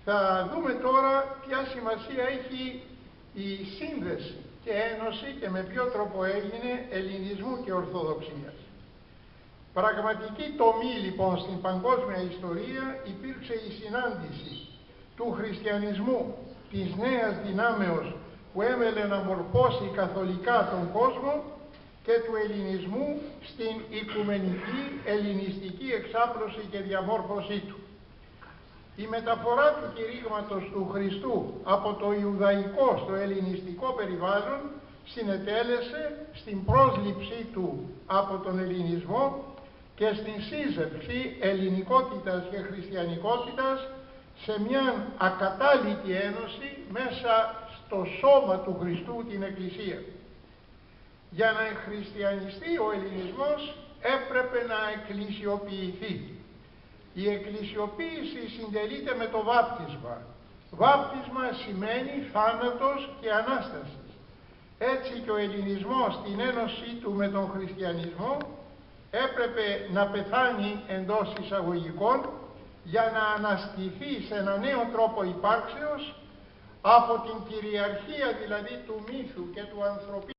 Θα δούμε τώρα ποια σημασία έχει η σύνδεση και ένωση και με ποιο τρόπο έγινε ελληνισμού και ορθοδοξίας. Πραγματική τομή λοιπόν στην παγκόσμια ιστορία υπήρξε η συνάντηση του χριστιανισμού, της νέας δυνάμεως που έμελε να μορφώσει καθολικά τον κόσμο, και του ελληνισμού στην οικουμενική ελληνιστική εξάπλωση και διαμόρφωσή του. Η μεταφορά του κηρύγματος του Χριστού από το Ιουδαϊκό στο ελληνιστικό περιβάλλον συνετέλεσε στην πρόσληψή του από τον ελληνισμό και στην σύζευξη ελληνικότητας και χριστιανικότητας σε μια ακατάλητη ένωση μέσα στο σώμα του Χριστού, την Εκκλησία. Για να χριστιανιστεί ο ελληνισμός έπρεπε να εκκλησιοποιηθεί. Η εκκλησιοποίηση συντελείται με το βάπτισμα. Βάπτισμα σημαίνει θάνατος και Ανάσταση. Έτσι και ο ελληνισμός στην ένωσή του με τον χριστιανισμό έπρεπε να πεθάνει εντός εισαγωγικών για να αναστηθεί σε ένα νέο τρόπο υπάρξεως από την κυριαρχία δηλαδή του μύθου και του ανθρωπίνου